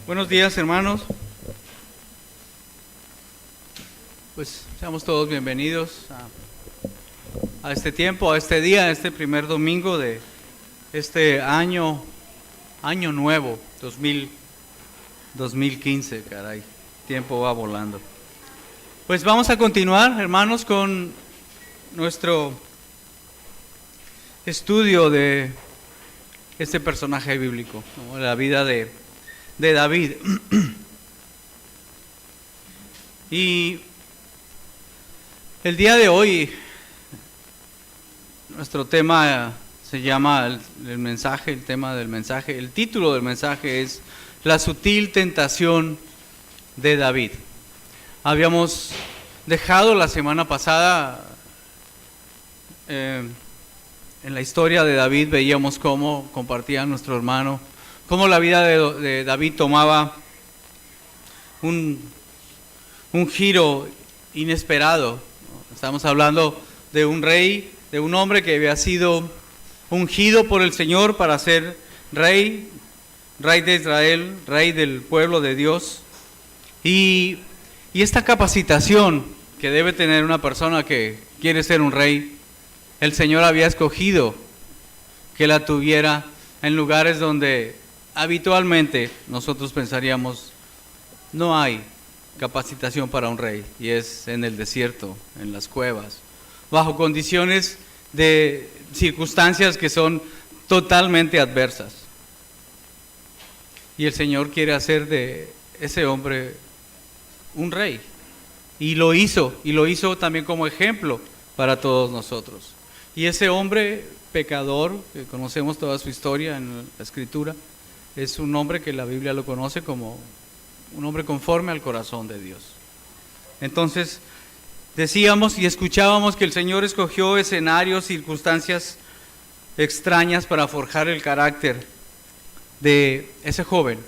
Buenos días, hermanos. Pues seamos todos bienvenidos a este tiempo, a este día, a este primer domingo de este año nuevo, 2015, caray, tiempo va volando. Pues vamos a continuar, hermanos, con nuestro estudio de este personaje bíblico, ¿no? La vida de David. Y el día de hoy nuestro tema se llama el mensaje, el tema del mensaje, el título del mensaje es La sutil tentación de David. Habíamos dejado la semana pasada en la historia de David, veíamos cómo compartía nuestro hermano, cómo la vida de David tomaba un giro inesperado. Estamos hablando de un rey, de un hombre que había sido ungido por el Señor para ser rey de Israel, rey del pueblo de Dios. Y esta capacitación que debe tener una persona que quiere ser un rey, el Señor había escogido que la tuviera en lugares donde habitualmente nosotros pensaríamos no hay capacitación para un rey, y es en el desierto, en las cuevas, bajo condiciones de circunstancias que son totalmente adversas. Y el Señor quiere hacer de ese hombre un rey, y lo hizo también como ejemplo para todos nosotros. Y ese hombre pecador, que conocemos toda su historia en la Escritura, es un hombre que la Biblia lo conoce como un hombre conforme al corazón de Dios. Entonces, decíamos y escuchábamos que el Señor escogió escenarios, circunstancias extrañas para forjar el carácter de ese joven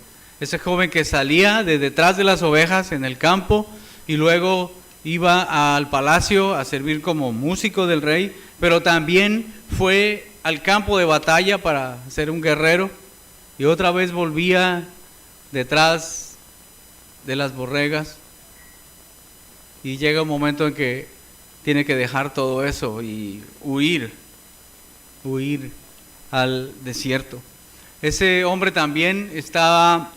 que salía de detrás de las ovejas en el campo y luego iba al palacio a servir como músico del rey, pero también fue al campo de batalla para ser un guerrero y otra vez volvía detrás de las borregas, y llega un momento en que tiene que dejar todo eso y huir al desierto. Ese hombre también estaba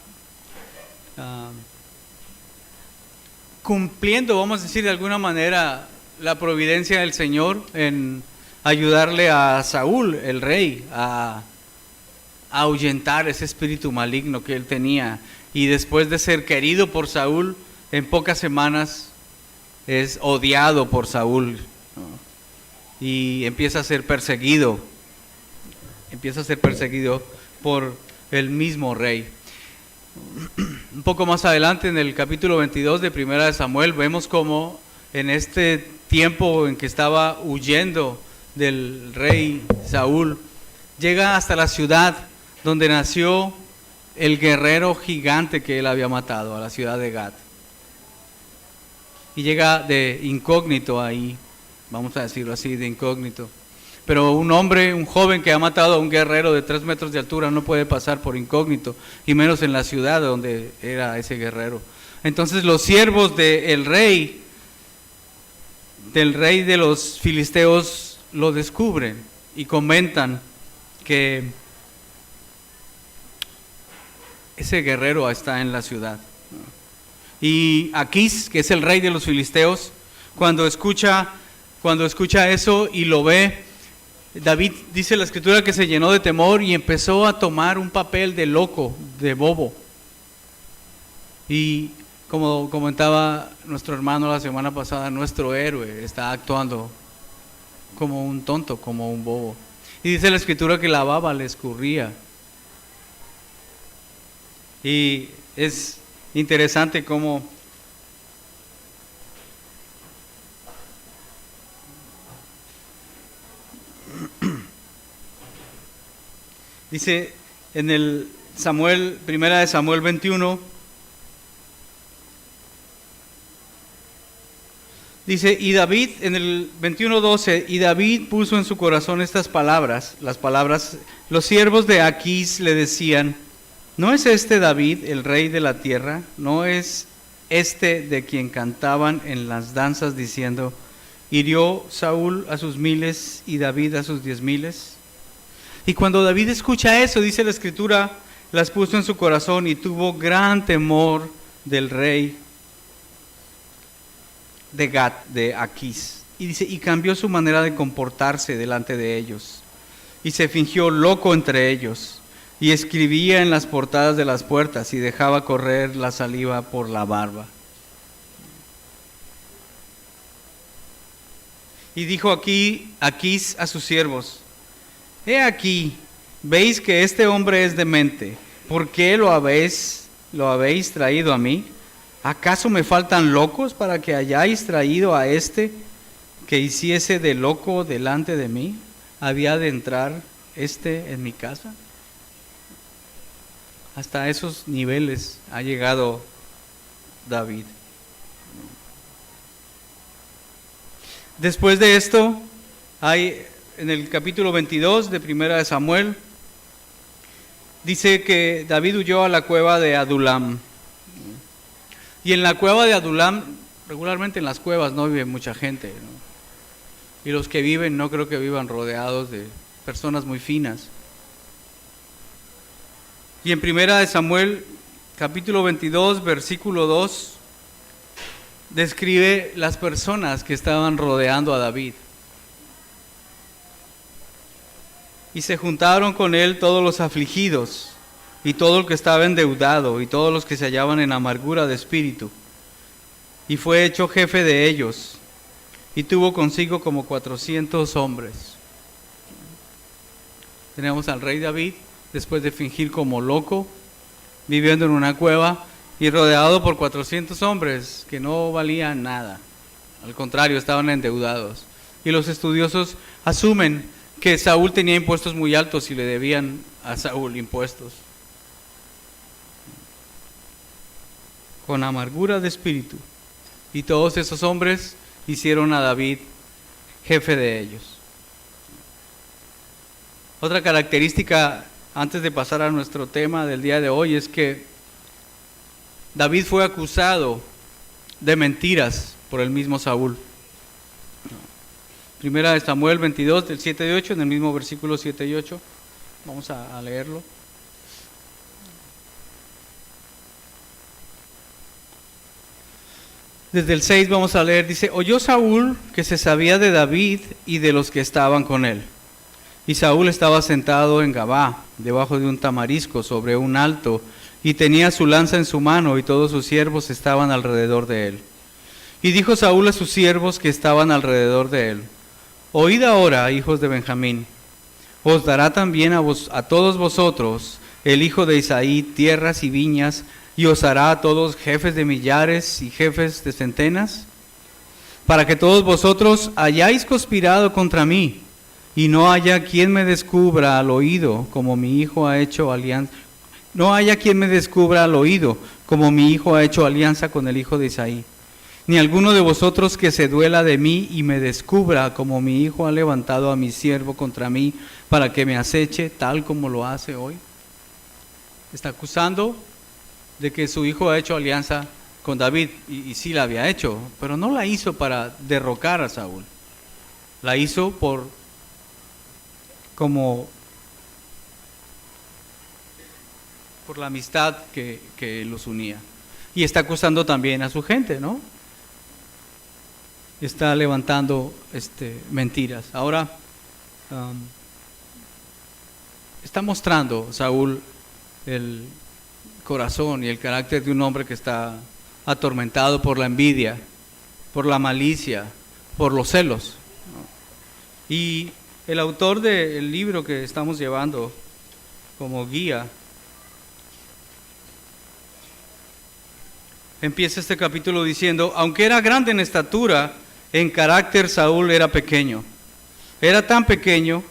cumpliendo, vamos a decir de alguna manera, la providencia del Señor en ayudarle a Saúl, el rey, a ahuyentar ese espíritu maligno que él tenía. Y después de ser querido por Saúl, en pocas semanas es odiado por Saúl, ¿no? Y empieza a ser perseguido por el mismo rey. Un poco más adelante, en el capítulo 22 de Primera de Samuel, vemos cómo en este tiempo en que estaba huyendo del rey Saúl, llega hasta la ciudad donde nació el guerrero gigante que él había matado, a la ciudad de Gat. Y llega de incógnito ahí, vamos a decirlo así, de incógnito. Pero un joven que ha matado a un guerrero de 3 metros de altura no puede pasar por incógnito, y menos en la ciudad donde era ese guerrero. Entonces los siervos del rey de los filisteos lo descubren y comentan que ese guerrero está en la ciudad. Y Aquís, que es el rey de los filisteos, cuando escucha eso y lo ve, David, dice la Escritura, que se llenó de temor y empezó a tomar un papel de loco, de bobo. Y como comentaba nuestro hermano la semana pasada, nuestro héroe está actuando como un tonto, como un bobo. Y dice la Escritura que la baba le escurría. Y es interesante cómo dice en el Primera de Samuel 21, dice, y David, en el 21:12, y David puso en su corazón estas palabras, los siervos de Aquís le decían, ¿No es este David el rey de la tierra? ¿No es este de quien cantaban en las danzas diciendo, hirió Saúl a sus miles y David a sus 10,000? Y cuando David escucha eso, dice la Escritura, las puso en su corazón y tuvo gran temor del rey de Gat, de Aquís. Y dice, y cambió su manera de comportarse delante de ellos. Y se fingió loco entre ellos. Y escribía en las portadas de las puertas y dejaba correr la saliva por la barba. Y dijo Aquís a sus siervos, he aquí, veis que este hombre es demente. ¿Por qué lo habéis traído a mí? ¿Acaso me faltan locos para que hayáis traído a este que hiciese de loco delante de mí? ¿Había de entrar en mi casa? Hasta esos niveles ha llegado David. Después de esto, hay en el capítulo 22 de Primera de Samuel, dice que David huyó a la cueva de Adulam. Y en la cueva de Adulam, regularmente en las cuevas no vive mucha gente, ¿no? Y los que viven no creo que vivan rodeados de personas muy finas. Y en Primera de Samuel, capítulo 22, versículo 2, describe las personas que estaban rodeando a David. Y se juntaron con él todos los afligidos, y todo el que estaba endeudado, y todos los que se hallaban en amargura de espíritu. Y fue hecho jefe de ellos, y tuvo consigo como 400 hombres. Tenemos al rey David, después de fingir como loco, viviendo en una cueva, y rodeado por 400 hombres que no valían nada. Al contrario, estaban endeudados. Y los estudiosos asumen que Saúl tenía impuestos muy altos y le debían a Saúl impuestos. Con amargura de espíritu. Y todos esos hombres hicieron a David jefe de ellos. Otra característica, antes de pasar a nuestro tema del día de hoy, es que David fue acusado de mentiras por el mismo Saúl. Primera de Samuel 22, del 7 y 8, en el mismo versículo 7 y 8. Vamos a leerlo. Desde el 6 vamos a leer, dice, oyó Saúl que se sabía de David y de los que estaban con él. Y Saúl estaba sentado en Gabá, debajo de un tamarisco, sobre un alto, y tenía su lanza en su mano, y todos sus siervos estaban alrededor de él. Y dijo Saúl a sus siervos que estaban alrededor de él, oíd ahora, hijos de Benjamín, os dará también a todos vosotros el hijo de Isaí tierras y viñas, y os hará a todos jefes de millares y jefes de centenas, para que todos vosotros hayáis conspirado contra mí, y no haya quien me descubra al oído, como mi hijo ha hecho alianza. No haya quien me descubra al oído, como mi hijo ha hecho alianza con el hijo de Isaí. Ni alguno de vosotros que se duela de mí y me descubra, como mi hijo ha levantado a mi siervo contra mí, para que me aceche, tal como lo hace hoy. Está acusando de que su hijo ha hecho alianza con David, y sí la había hecho, pero no la hizo para derrocar a Saúl. La hizo por la amistad que los unía. Y está acusando también a su gente, ¿no? Está levantando mentiras. Ahora, está mostrando Saúl el corazón y el carácter de un hombre que está atormentado por la envidia, por la malicia, por los celos, ¿no? Y el autor del libro que estamos llevando como guía empieza este capítulo diciendo, aunque era grande en estatura, en carácter Saúl era pequeño. Era tan pequeño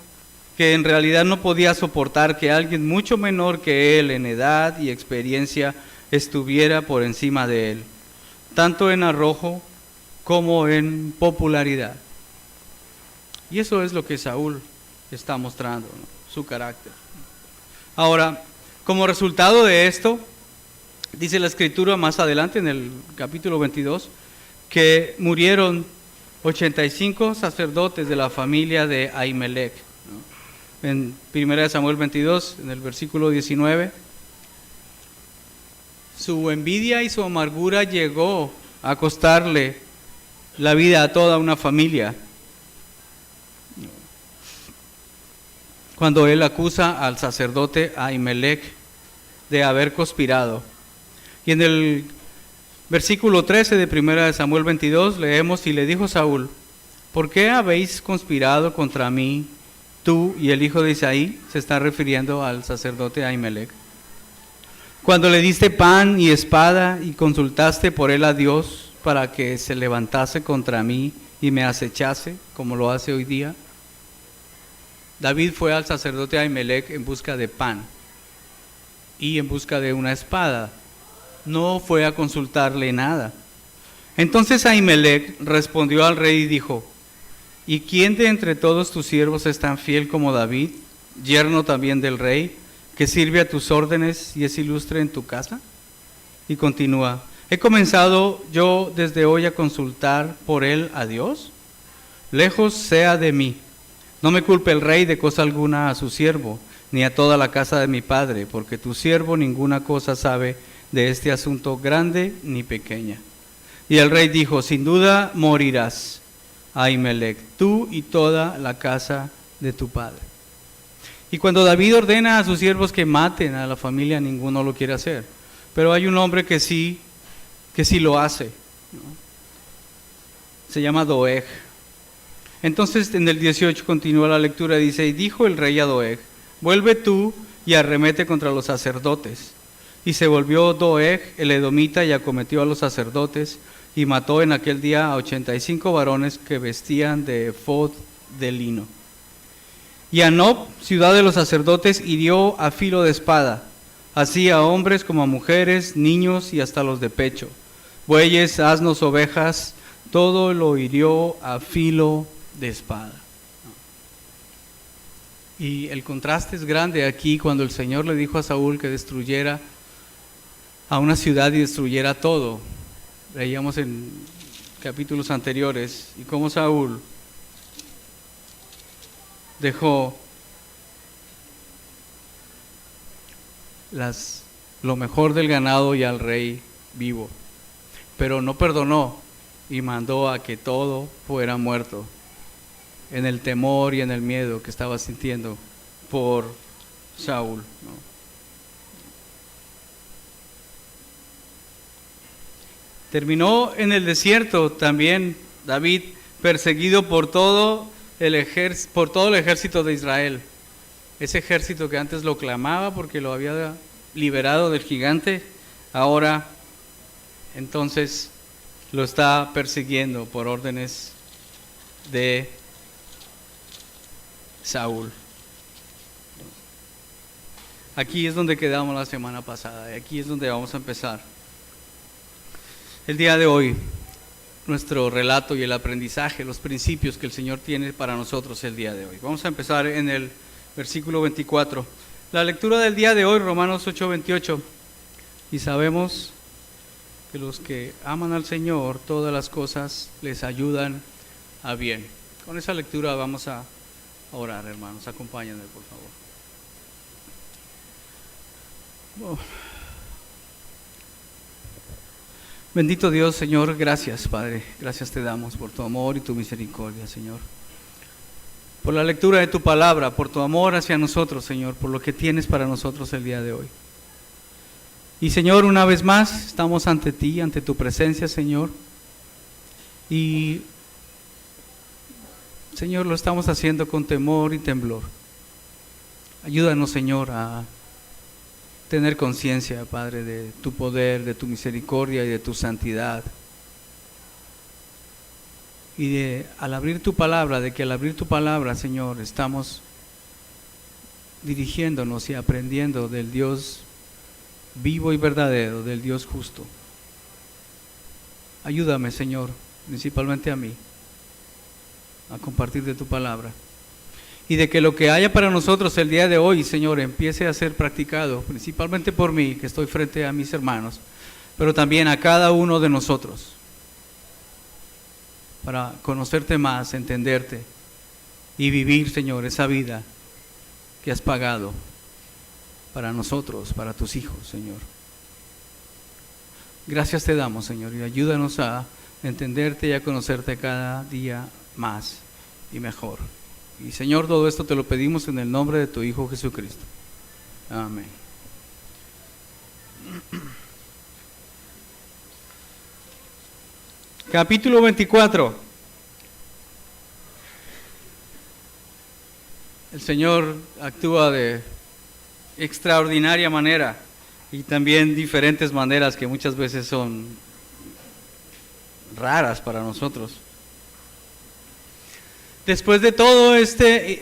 que en realidad no podía soportar que alguien mucho menor que él en edad y experiencia estuviera por encima de él, tanto en arrojo como en popularidad. Y eso es lo que Saúl está mostrando, ¿no? Su carácter. Ahora, Como resultado de esto, dice la Escritura más adelante en el capítulo 22, que murieron 85 sacerdotes de la familia de Ahimelech, ¿no? En 1 Samuel 22, en el versículo 19, su envidia y su amargura llegó a costarle la vida a toda una familia. Cuando él acusa al sacerdote Ahimelech de haber conspirado. Y en el versículo 13 de 1 Samuel 22 leemos: y le dijo Saúl: ¿por qué habéis conspirado contra mí, tú y el hijo de Isaí? Se está refiriendo al sacerdote Ahimelech. Cuando le diste pan y espada y consultaste por él a Dios para que se levantase contra mí y me acechase, como lo hace hoy día. David fue al sacerdote Ahimelech en busca de pan y en busca de una espada. No fue a consultarle nada. Entonces Ahimelech respondió al rey y dijo: ¿y quién de entre todos tus siervos es tan fiel como David, yerno también del rey, que sirve a tus órdenes y es ilustre en tu casa? Y continúa: ¿he comenzado yo desde hoy a consultar por él a Dios? Lejos sea de mí. No me culpe el rey de cosa alguna a su siervo, ni a toda la casa de mi padre, porque tu siervo ninguna cosa sabe de este asunto grande ni pequeña. Y el rey dijo: sin duda morirás, Ahimelech, tú y toda la casa de tu padre. Y cuando David ordena a sus siervos que maten a la familia, ninguno lo quiere hacer. Pero hay un hombre que sí lo hace, ¿no? Se llama Doeg. Entonces en el 18 continúa la lectura, dice: y dijo el rey a Doeg: vuelve tú y arremete contra los sacerdotes. Y se volvió Doeg el edomita y acometió a los sacerdotes y mató en aquel día a 85 varones que vestían de efod de lino. Y a Nob, ciudad de los sacerdotes, hirió a filo de espada, así a hombres como a mujeres, niños y hasta los de pecho, bueyes, asnos, ovejas, todo lo hirió a filo de espada. Y el contraste es grande aquí cuando el Señor le dijo a Saúl que destruyera a una ciudad y destruyera todo. Leíamos en capítulos anteriores y cómo Saúl dejó lo mejor del ganado y al rey vivo, pero no perdonó y mandó a que todo fuera muerto en el temor y en el miedo que estaba sintiendo por Saúl, ¿no? Terminó en el desierto también David, perseguido por todo el ejército de Israel. Ese ejército que antes lo clamaba porque lo había liberado del gigante, ahora entonces lo está persiguiendo por órdenes de Saúl. Aquí es donde quedamos la semana pasada y aquí es donde vamos a empezar el día de hoy nuestro relato y el aprendizaje, los principios que el Señor tiene para nosotros el día de hoy. Vamos a empezar en el versículo 24. La lectura del día de hoy, Romanos 8:28. Y sabemos que los que aman al Señor, todas las cosas les ayudan a bien. Con esa lectura vamos a orar, hermanos. Acompáñenme, por favor. Oh. Bendito Dios, Señor, gracias, Padre. Gracias te damos por tu amor y tu misericordia, Señor. Por la lectura de tu palabra, por tu amor hacia nosotros, Señor, por lo que tienes para nosotros el día de hoy. Y, Señor, una vez más estamos ante ti, ante tu presencia, Señor. Y, Señor, lo estamos haciendo con temor y temblor. Ayúdanos, Señor, a tener conciencia, Padre, de tu poder, de tu misericordia y de tu santidad. Y al abrir tu palabra, de que al abrir tu palabra, Señor, estamos dirigiéndonos y aprendiendo del Dios vivo y verdadero, del Dios justo. Ayúdame, Señor, principalmente a mí, a compartir de tu palabra. y de que lo que haya para nosotros el día de hoy, Señor, empiece a ser practicado, principalmente por mí, que estoy frente a mis hermanos, pero también a cada uno de nosotros, para conocerte más, entenderte y vivir, Señor, esa vida que has pagado para nosotros, para tus hijos, Señor. Gracias te damos, Señor, y ayúdanos a entenderte y a conocerte cada día más y mejor. Y, Señor, todo esto te lo pedimos en el nombre de tu Hijo Jesucristo. Amén. Capítulo 24. El Señor actúa de extraordinaria manera y también diferentes maneras que muchas veces son raras para nosotros. Después de todo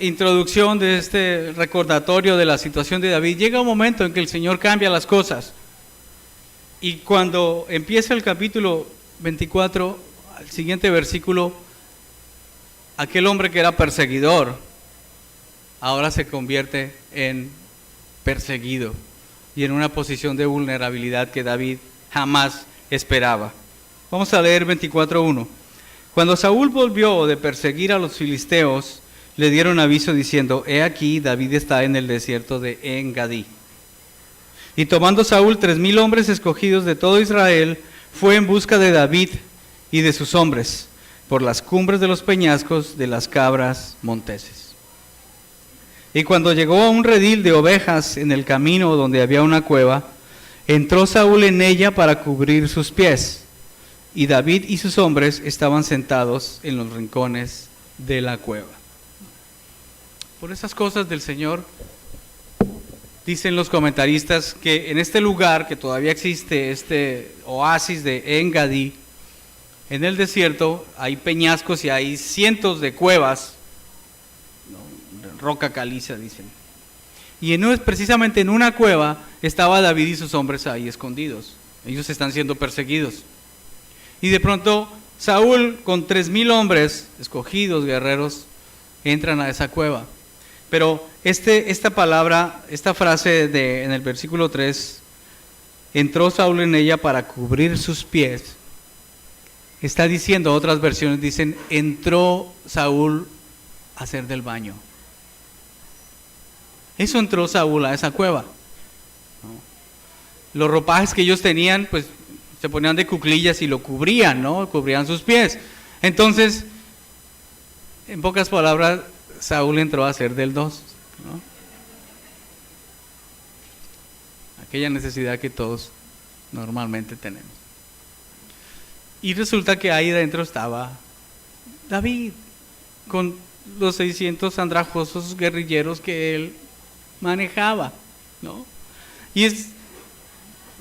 introducción, de este recordatorio de la situación de David, llega un momento en que el Señor cambia las cosas. Y cuando empieza el capítulo 24, al siguiente versículo, aquel hombre que era perseguidor, ahora se convierte en perseguido y en una posición de vulnerabilidad que David jamás esperaba. Vamos a leer 24:1. Cuando Saúl volvió de perseguir a los filisteos, le dieron aviso diciendo: he aquí, David está en el desierto de En-Gadí. Y tomando Saúl 3,000 hombres escogidos de todo Israel, fue en busca de David y de sus hombres, por las cumbres de los peñascos de las cabras monteses. Y cuando llegó a un redil de ovejas en el camino donde había una cueva, entró Saúl en ella para cubrir sus pies. Y David y sus hombres estaban sentados en los rincones de la cueva. Por esas cosas del Señor, dicen los comentaristas que en este lugar que todavía existe, este oasis de En-Gadí, en el desierto hay peñascos y hay cientos de cuevas, ¿no? Roca caliza, dicen. Y precisamente en una cueva estaba David y sus hombres ahí escondidos. Ellos están siendo perseguidos. Y de pronto Saúl con 3,000 hombres escogidos, guerreros, entran a esa cueva. Pero esta palabra, esta frase en el versículo 3, entró Saúl en ella para cubrir sus pies. Está diciendo, otras versiones dicen, entró Saúl a hacer del baño. Eso entró Saúl a esa cueva, ¿no? Los ropajes que ellos tenían, pues se ponían de cuclillas y lo cubrían, ¿no? Cubrían sus pies. Entonces, en pocas palabras, Saúl entró a hacer del 2, ¿no? Aquella necesidad que todos normalmente tenemos. Y resulta que ahí dentro estaba David, con los 600 andrajosos guerrilleros que él manejaba, ¿no? Y es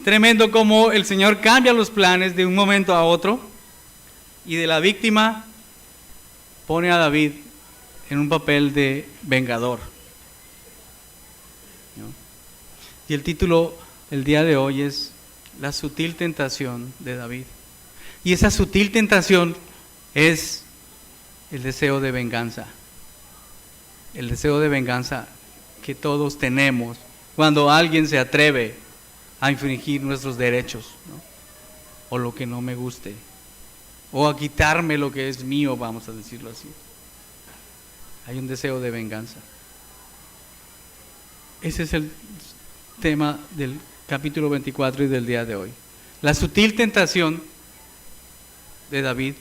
tremendo cómo el Señor cambia los planes de un momento a otro y de la víctima pone a David en un papel de vengador, ¿no? Y el título el día de hoy es La sutil tentación de David. Y esa sutil tentación es el deseo de venganza. El deseo de venganza que todos tenemos cuando alguien se atreve a infringir nuestros derechos, ¿no? O lo que no me guste, o a quitarme lo que es mío, vamos a decirlo así. Hay un deseo de venganza. Ese es el tema del capítulo 24 y del día de hoy. La sutil tentación de David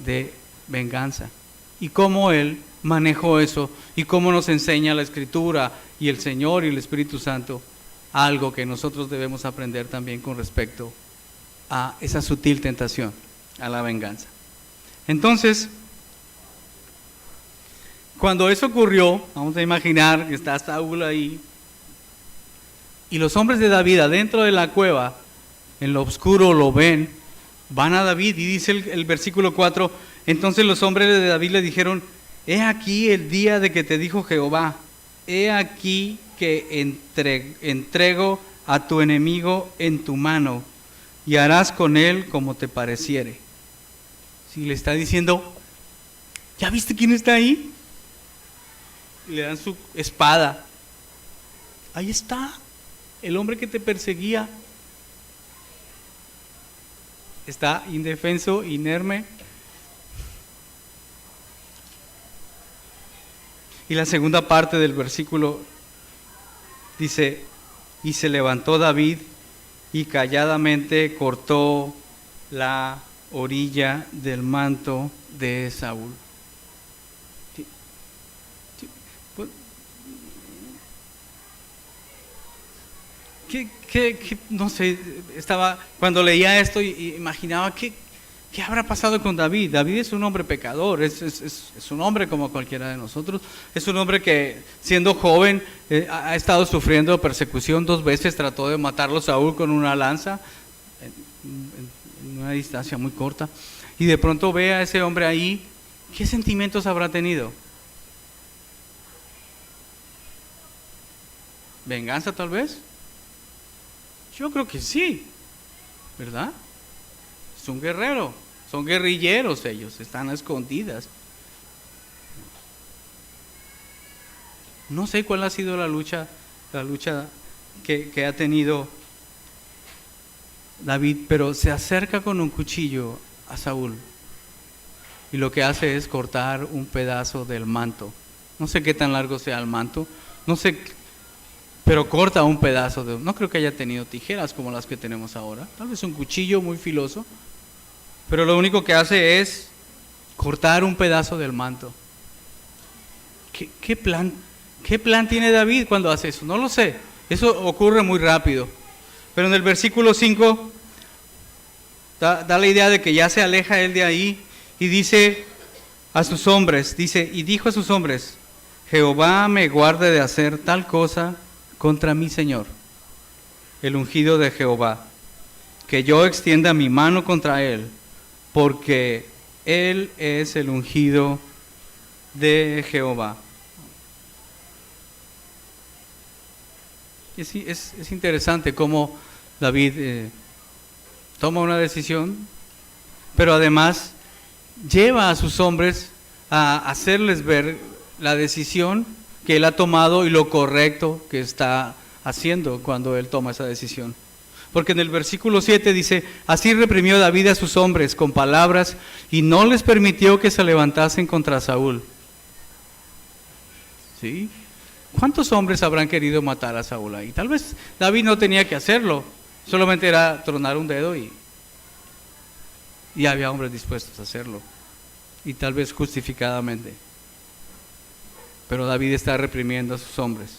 de venganza. Y cómo él manejó eso, y cómo nos enseña la Escritura y el Señor y el Espíritu Santo algo que nosotros debemos aprender también con respecto a esa sutil tentación, a la venganza. Entonces, cuando eso ocurrió, vamos a imaginar que está Saúl ahí, y los hombres de David adentro de la cueva, en lo oscuro lo ven, van a David, y dice el versículo 4, entonces los hombres de David le dijeron: he aquí el día de que te dijo Jehová, he aquí que entrego a tu enemigo en tu mano, y harás con él como te pareciere. Si le está diciendo, ¿ya viste quién está ahí? y le dan su espada. Ahí está, el hombre que te perseguía. Está indefenso, inerme. Y la segunda parte del versículo dice, y se levantó David y calladamente cortó la orilla del manto de Saúl. No sé, cuando leía esto y imaginaba ¿qué habrá pasado con David? David es un hombre pecador, es un hombre como cualquiera de nosotros, es un hombre que siendo joven ha estado sufriendo persecución 2 veces, trató de matarlo Saúl con una lanza en una distancia muy corta, y de pronto ve a ese hombre ahí. ¿Qué sentimientos habrá tenido? ¿Venganza tal vez? Yo creo que sí, ¿verdad? Es un guerrero, son guerrilleros ellos, están a escondidas. No sé cuál ha sido la lucha que ha tenido David, pero se acerca con un cuchillo a Saúl y lo que hace es cortar un pedazo del manto. No sé qué tan largo sea el manto, no sé, pero corta un pedazo no creo que haya tenido tijeras como las que tenemos ahora, tal vez un cuchillo muy filoso, pero lo único que hace es cortar un pedazo del manto. ¿Qué plan tiene David cuando hace eso? No lo sé, eso ocurre muy rápido, pero en el versículo 5 da la idea de que ya se aleja él de ahí y dice a sus hombres, y dijo a sus hombres, Jehová me guarde de hacer tal cosa contra mi Señor, el ungido de Jehová, que yo extienda mi mano contra él, porque él es el ungido de Jehová. Es interesante cómo David toma una decisión, pero además lleva a sus hombres a hacerles ver la decisión que él ha tomado y lo correcto que está haciendo cuando él toma esa decisión. Porque en el versículo 7 dice, así reprimió David a sus hombres con palabras y no les permitió que se levantasen contra Saúl. ¿Sí? ¿Cuántos hombres habrán querido matar a Saúl ahí? Tal vez David no tenía que hacerlo, solamente era tronar un dedo y había hombres dispuestos a hacerlo, y tal vez justificadamente. Pero David está reprimiendo a sus hombres.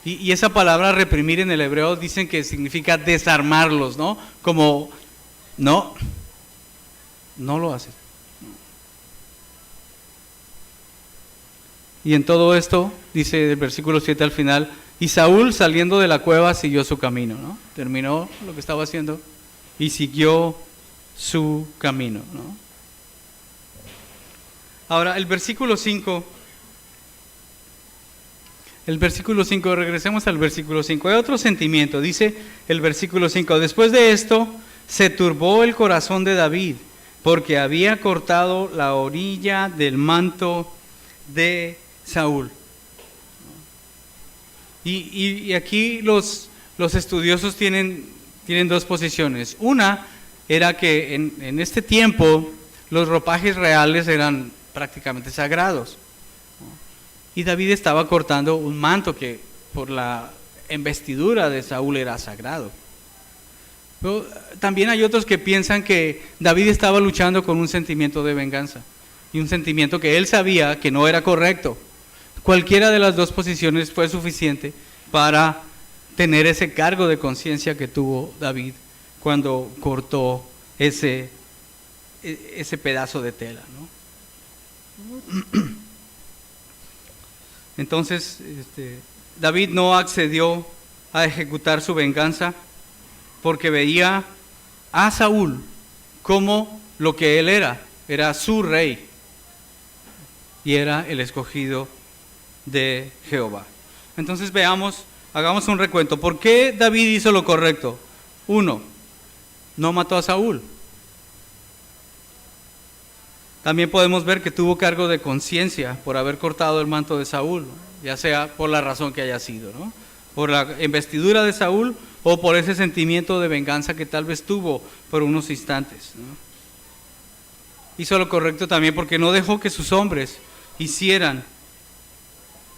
Y esa palabra reprimir en el hebreo dicen que significa desarmarlos, ¿no? Como, no lo haces. Y en todo esto, dice el versículo 7 al final, y Saúl saliendo de la cueva siguió su camino, ¿no? Terminó lo que estaba haciendo y siguió su camino, ¿no? Ahora, el versículo 5, regresemos al versículo 5, hay otro sentimiento, dice el versículo 5, después de esto se turbó el corazón de David, porque había cortado la orilla del manto de Saúl. Y aquí los estudiosos tienen 2 posiciones. Una era que en este tiempo los ropajes reales eran prácticamente sagrados. Y David estaba cortando un manto que por la investidura de Saúl era sagrado. Pero también hay otros que piensan que David estaba luchando con un sentimiento de venganza y un sentimiento que él sabía que no era correcto. Cualquiera de las 2 posiciones fue suficiente para tener ese cargo de conciencia que tuvo David cuando cortó ese pedazo de tela, ¿no? Entonces, David no accedió a ejecutar su venganza porque veía a Saúl como lo que él era su rey y era el escogido de Jehová. Entonces hagamos un recuento. ¿Por qué David hizo lo correcto? 1, no mató a Saúl. También podemos ver que tuvo cargo de conciencia por haber cortado el manto de Saúl, ¿no? Ya sea por la razón que haya sido, ¿no? Por la investidura de Saúl o por ese sentimiento de venganza que tal vez tuvo por unos instantes, ¿no? Hizo lo correcto también porque no dejó que sus hombres hicieran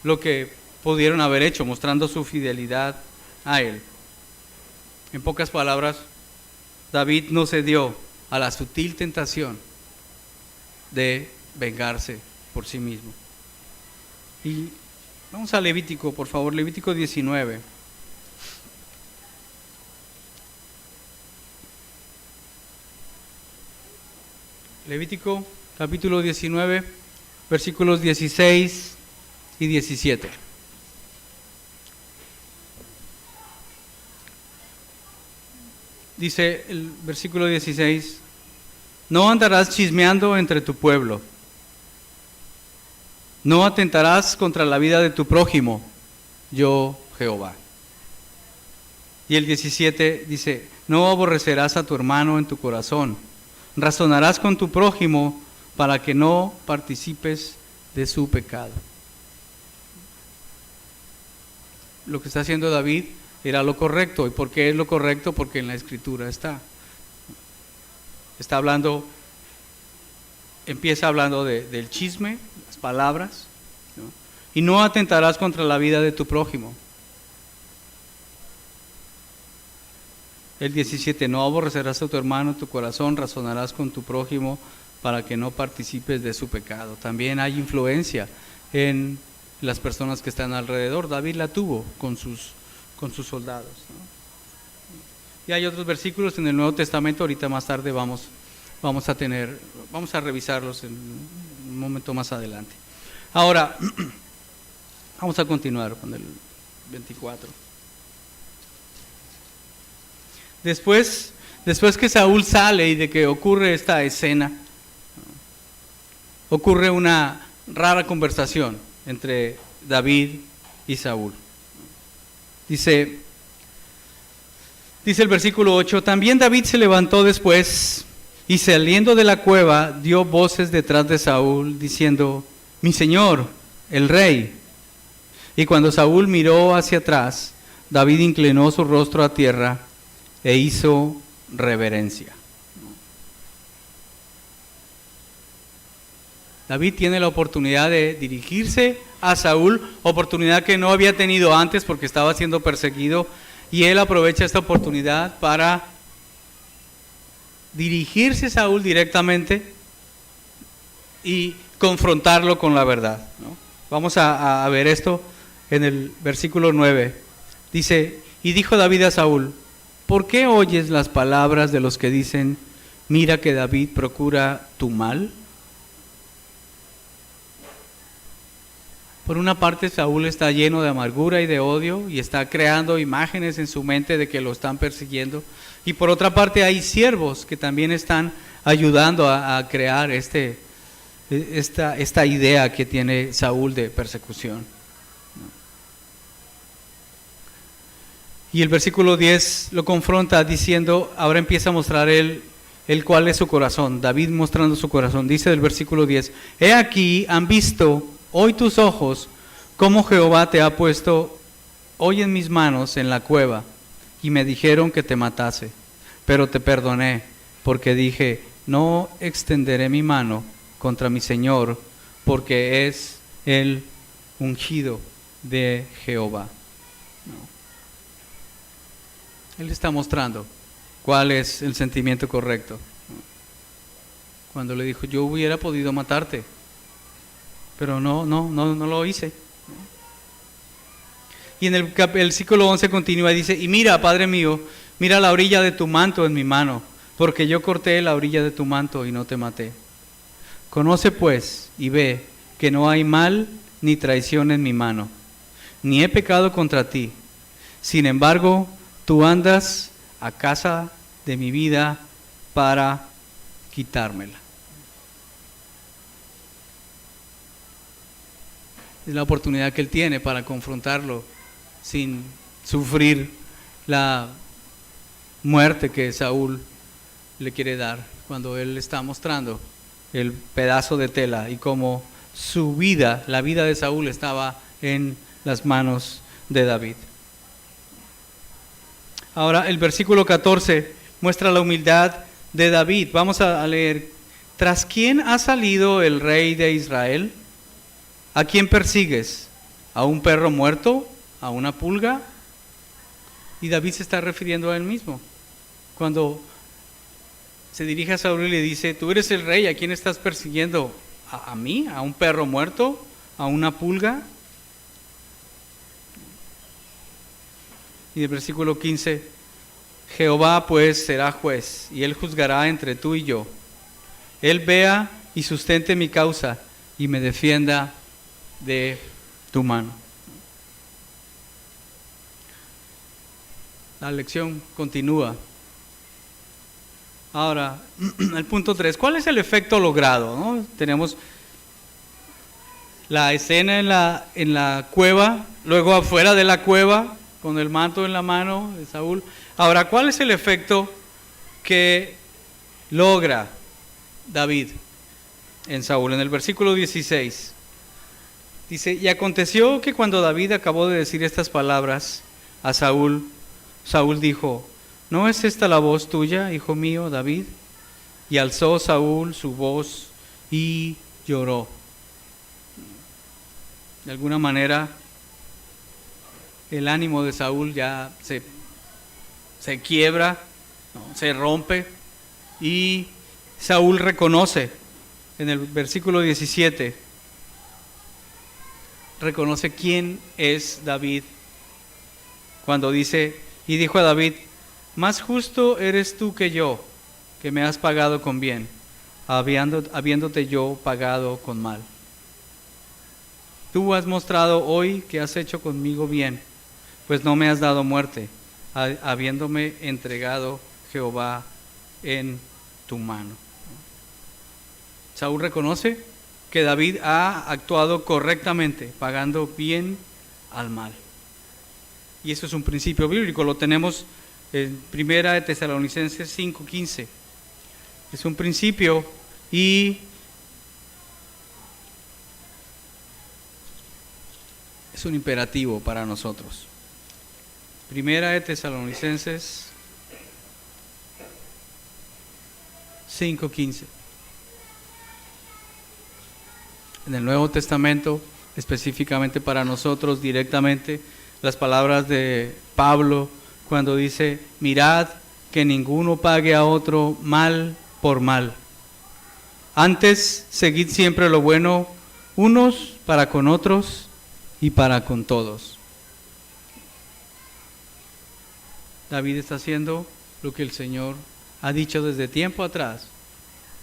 lo que pudieron haber hecho, mostrando su fidelidad a él. En pocas palabras, David no cedió a la sutil tentación de vengarse por sí mismo. Y vamos a Levítico, por favor, Levítico 19. Levítico capítulo 19, versículos 16 y 17. Dice el versículo 16: no andarás chismeando entre tu pueblo, no atentarás contra la vida de tu prójimo, yo Jehová. Y el 17 dice: no aborrecerás a tu hermano en tu corazón, razonarás con tu prójimo para que no participes de su pecado. Lo que está haciendo David era lo correcto. ¿Y por qué es lo correcto? Porque en la Escritura está. Está hablando, empieza hablando del chisme, las palabras, ¿no? Y no atentarás contra la vida de tu prójimo. El 17, no aborrecerás a tu hermano en tu corazón, razonarás con tu prójimo para que no participes de su pecado. También hay influencia en las personas que están alrededor. David la tuvo con sus soldados, ¿no? Y hay otros versículos en el Nuevo Testamento, ahorita más tarde vamos a revisarlos en un momento más adelante. Ahora, vamos a continuar con el 24. Después que Saúl sale y de que ocurre esta escena, ocurre una rara conversación entre David y Saúl. Dice el versículo 8, también David se levantó después y saliendo de la cueva dio voces detrás de Saúl diciendo: mi señor, el rey. Y cuando Saúl miró hacia atrás, David inclinó su rostro a tierra e hizo reverencia. David tiene la oportunidad de dirigirse a Saúl, oportunidad que no había tenido antes porque estaba siendo perseguido, y él aprovecha esta oportunidad para dirigirse a Saúl directamente y confrontarlo con la verdad, ¿no? Vamos a ver esto en el versículo 9. Dice: y dijo David a Saúl: ¿por qué oyes las palabras de los que dicen, mira que David procura tu mal? Por una parte, Saúl está lleno de amargura y de odio y está creando imágenes en su mente de que lo están persiguiendo. Y por otra parte, hay siervos que también están ayudando a crear esta idea que tiene Saúl de persecución. Y el versículo 10 lo confronta diciendo, ahora empieza a mostrar él cuál es su corazón. David mostrando su corazón. Dice el versículo 10, he aquí, han visto hoy tus ojos cómo Jehová te ha puesto hoy en mis manos en la cueva, y me dijeron que te matase, pero te perdoné, porque dije, no extenderé mi mano contra mi Señor, porque es el ungido de Jehová. Él está mostrando cuál es el sentimiento correcto. Cuando le dijo, yo hubiera podido matarte, pero no lo hice. Y en el versículo 11 continúa y dice, y mira, Padre mío, mira la orilla de tu manto en mi mano, porque yo corté la orilla de tu manto y no te maté. Conoce pues y ve que no hay mal ni traición en mi mano, ni he pecado contra ti. Sin embargo, tú andas a casa de mi vida para quitármela. Es la oportunidad que él tiene para confrontarlo sin sufrir la muerte que Saúl le quiere dar, cuando él está mostrando el pedazo de tela y cómo su vida, la vida de Saúl, estaba en las manos de David. Ahora el versículo 14 muestra la humildad de David. Vamos a leer: ¿tras quién ha salido el rey de Israel? ¿A quién persigues? ¿A un perro muerto? ¿A una pulga? Y David se está refiriendo a él mismo. Cuando se dirige a Saúl y le dice: tú eres el rey, ¿a quién estás persiguiendo? ¿A mí? ¿A un perro muerto? ¿A una pulga? Y el versículo 15: Jehová pues será juez, y él juzgará entre tú y yo. Él vea y sustente mi causa, y me defienda de tu mano. La lección continúa. Ahora, el punto 3, ¿cuál es el efecto logrado? ¿No? Tenemos la escena en la cueva, luego afuera de la cueva, con el manto en la mano de Saúl. Ahora, ¿cuál es el efecto que logra David en Saúl? En el versículo 16 dice: y aconteció que cuando David acabó de decir estas palabras a Saúl, Saúl dijo: ¿no es esta la voz tuya, hijo mío, David? Y alzó Saúl su voz y lloró. De alguna manera, el ánimo de Saúl ya se quiebra, ¿no? Se rompe, y Saúl reconoce, en el versículo 17, reconoce quién es David, cuando dice: y dijo a David: más justo eres tú que yo, que me has pagado con bien, habiéndote yo pagado con mal. Tú has mostrado hoy que has hecho conmigo bien, pues no me has dado muerte, habiéndome entregado Jehová en tu mano. Saúl reconoce que David ha actuado correctamente, pagando bien al mal. Y eso es un principio bíblico, lo tenemos en 1 de Tesalonicenses 5:15. Es un principio y es un imperativo para nosotros. 1 de Tesalonicenses 5:15. En el Nuevo Testamento, específicamente para nosotros directamente, las palabras de Pablo cuando dice: mirad que ninguno pague a otro mal por mal. Antes, seguid siempre lo bueno, unos para con otros y para con todos. David está haciendo lo que el Señor ha dicho desde tiempo atrás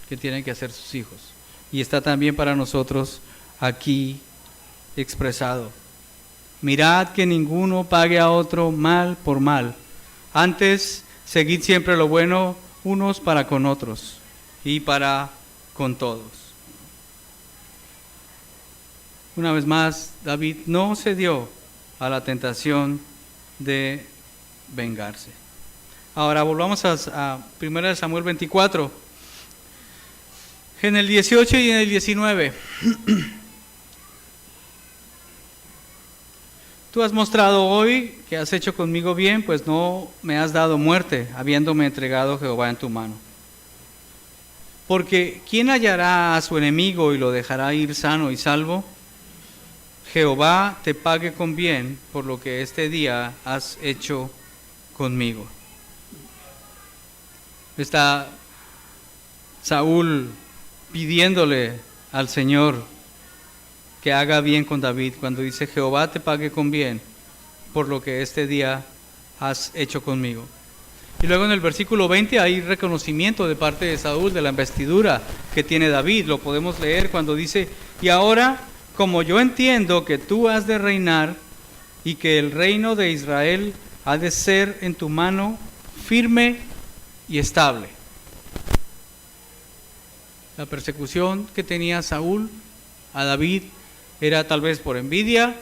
que tienen que hacer sus hijos. Y está también para nosotros aquí expresado. Mirad que ninguno pague a otro mal por mal. Antes, seguid siempre lo bueno, unos para con otros y para con todos. Una vez más, David no cedió a la tentación de vengarse. Ahora volvamos a 1 Samuel 24. En el 18 y en el 19. Tú has mostrado hoy que has hecho conmigo bien, pues no me has dado muerte, habiéndome entregado Jehová en tu mano. Porque ¿quién hallará a su enemigo y lo dejará ir sano y salvo? Jehová te pague con bien por lo que este día has hecho conmigo. Está Saúl pidiéndole al Señor que haga bien con David cuando dice: Jehová te pague con bien por lo que este día has hecho conmigo. Y luego en el versículo 20 hay reconocimiento de parte de Saúl de la investidura que tiene David. Lo podemos leer cuando dice: y ahora, como yo entiendo que tú has de reinar y que el reino de Israel ha de ser en tu mano firme y estable. La persecución que tenía Saúl a David era tal vez por envidia,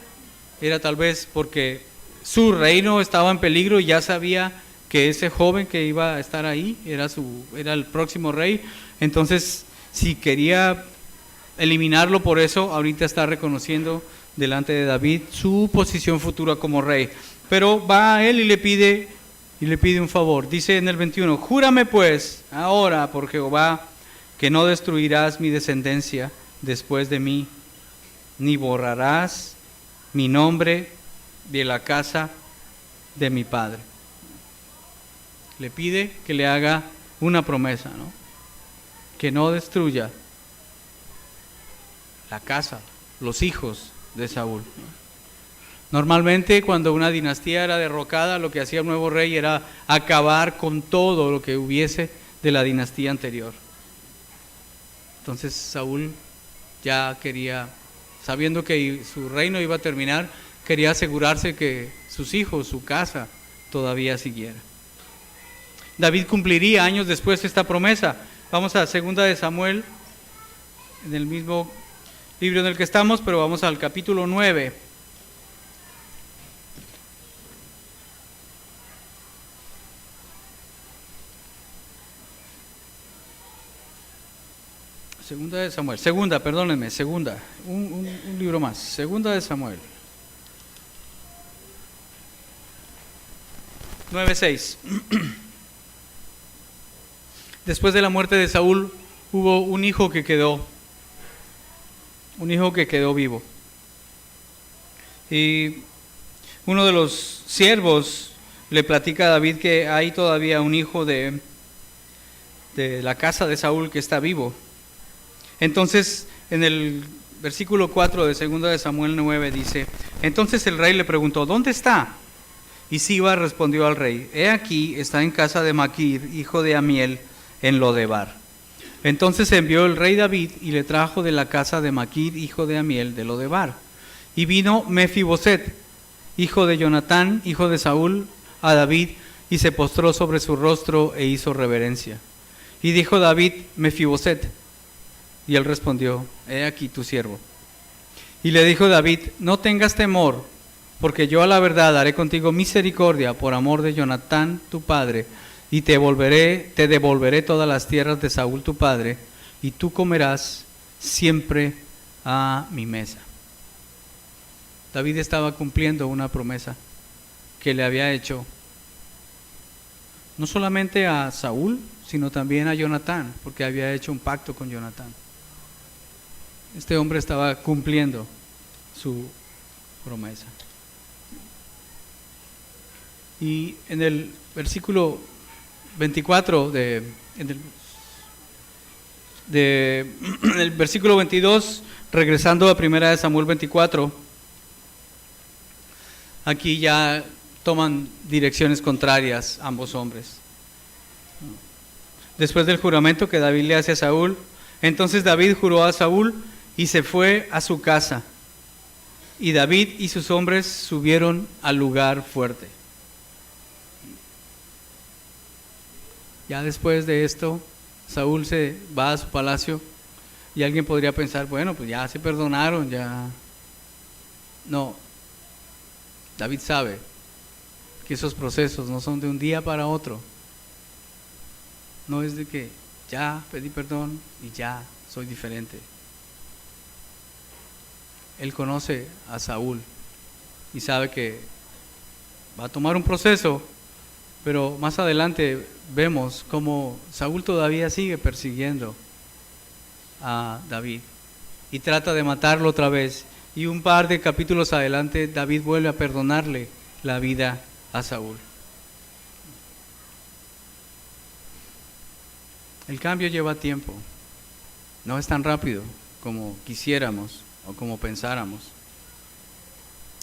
era tal vez porque su reino estaba en peligro y ya sabía que ese joven que iba a estar ahí era el próximo rey. Entonces si quería eliminarlo por eso, ahorita está reconociendo delante de David su posición futura como rey. Pero va a él y le pide un favor. Dice en el 21, júrame pues ahora por Jehová que no destruirás mi descendencia después de mí, ni borrarás mi nombre de la casa de mi padre. Le pide que le haga una promesa, ¿no? Que no destruya la casa, los hijos de Saúl. Normalmente cuando una dinastía era derrocada, lo que hacía el nuevo rey era acabar con todo lo que hubiese de la dinastía anterior. Entonces Saúl ya quería, sabiendo que su reino iba a terminar, quería asegurarse que sus hijos, su casa, todavía siguiera. David cumpliría años después esta promesa. Vamos a 2 de Samuel, en el mismo libro en el que estamos, pero vamos al capítulo 9. Un libro más. Segunda de Samuel. 9:6. Después de la muerte de Saúl, hubo un hijo que quedó vivo. Y uno de los siervos le platica a David que hay todavía un hijo de la casa de Saúl que está vivo. Entonces, en el versículo 4 de 2 de Samuel 9 dice, entonces el rey le preguntó, ¿dónde está? Y Siba respondió al rey, he aquí, está en casa de Maquir, hijo de Amiel, en Lodebar. Entonces envió el rey David y le trajo de la casa de Maquir, hijo de Amiel, de Lodebar. Y vino Mefiboset, hijo de Jonatán, hijo de Saúl, a David, y se postró sobre su rostro e hizo reverencia. Y dijo David, Mefiboset. Y él respondió, he aquí tu siervo. Y le dijo David, no tengas temor, porque yo a la verdad haré contigo misericordia por amor de Jonatán tu padre, y te devolveré todas las tierras de Saúl tu padre, y tú comerás siempre a mi mesa. David estaba cumpliendo una promesa que le había hecho no solamente a Saúl, sino también a Jonatán, porque había hecho un pacto con Jonatán. Este hombre estaba cumpliendo su promesa. Y en el versículo 24 en el versículo 22, regresando a 1 de Samuel 24, aquí ya toman direcciones contrarias ambos hombres. Después del juramento que David le hace a Saúl, entonces David juró a Saúl y se fue a su casa. Y David y sus hombres subieron al lugar fuerte. Ya después de esto, Saúl se va a su palacio y alguien podría pensar, bueno, pues ya se perdonaron, ya. No, David sabe que esos procesos no son de un día para otro. No es de que ya pedí perdón y ya soy diferente. Él conoce a Saúl y sabe que va a tomar un proceso, pero más adelante vemos cómo Saúl todavía sigue persiguiendo a David y trata de matarlo otra vez. Y un par de capítulos adelante, David vuelve a perdonarle la vida a Saúl. El cambio lleva tiempo, no es tan rápido como quisiéramos o como pensáramos.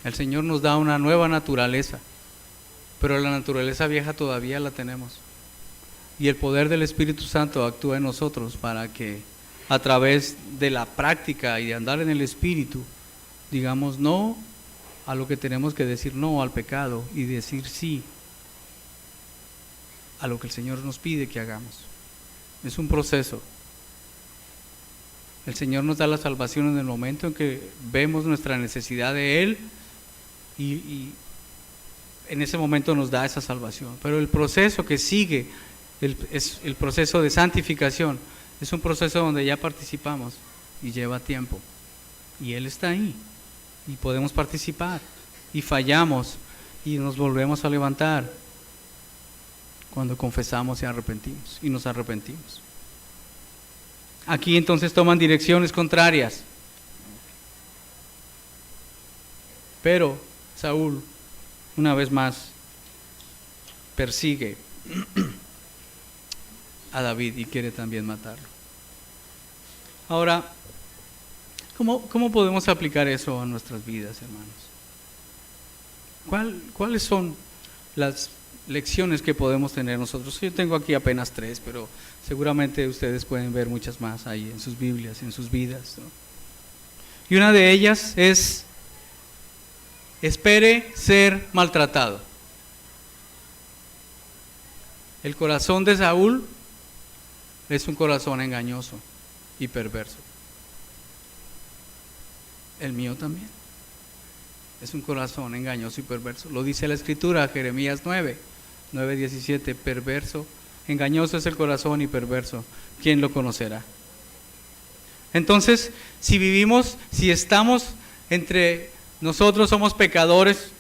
El Señor nos da una nueva naturaleza, pero la naturaleza vieja todavía la tenemos. Y el poder del Espíritu Santo actúa en nosotros para que a través de la práctica y de andar en el Espíritu, digamos no a lo que tenemos que decir no al pecado y decir sí a lo que el Señor nos pide que hagamos. Es un proceso. El Señor nos da la salvación en el momento en que vemos nuestra necesidad de Él y en ese momento nos da esa salvación. Pero el proceso que sigue es el proceso de santificación, Es un proceso donde ya participamos y lleva tiempo. Y Él está ahí y podemos participar y fallamos y nos volvemos a levantar cuando confesamos y nos arrepentimos. Aquí entonces toman direcciones contrarias. Pero Saúl, una vez más, persigue a David y quiere también matarlo. Ahora, ¿cómo podemos aplicar eso a nuestras vidas, hermanos? ¿Cuáles son las lecciones que podemos tener nosotros? Yo tengo aquí apenas 3, pero seguramente ustedes pueden ver muchas más ahí en sus Biblias, en sus vidas, ¿no? Y una de ellas es: espere ser maltratado. El corazón de Saúl es un corazón engañoso y perverso. El mío también es un corazón engañoso y perverso. Lo dice la Escritura, Jeremías 9:17, perverso, engañoso es el corazón y perverso. ¿Quién lo conocerá? Entonces, si estamos entre nosotros, somos pecadores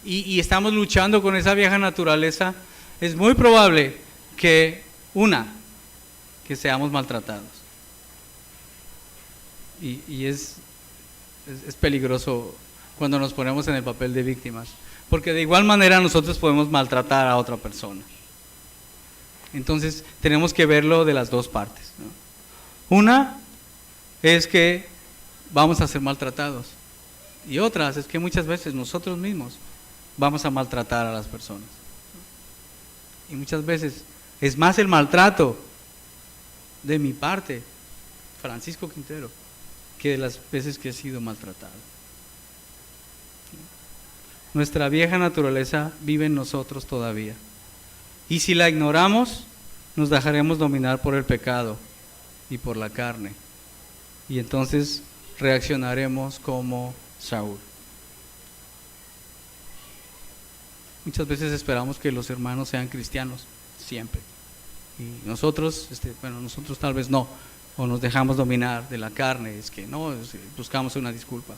y estamos luchando con esa vieja naturaleza, es muy probable que seamos maltratados. Y es peligroso cuando nos ponemos en el papel de víctimas, porque de igual manera nosotros podemos maltratar a otra persona. Entonces tenemos que verlo de las dos partes, ¿no? Una es que vamos a ser maltratados, y otras es que muchas veces nosotros mismos vamos a maltratar a las personas. Y muchas veces es más el maltrato de mi parte, Francisco Quintero, que de las veces que he sido maltratado. Nuestra vieja naturaleza vive en nosotros todavía. Y si la ignoramos, nos dejaremos dominar por el pecado y por la carne. Y entonces reaccionaremos como Saúl. Muchas veces esperamos que los hermanos sean cristianos, siempre. Y nosotros tal vez no, o nos dejamos dominar de la carne, es que no, buscamos una disculpa.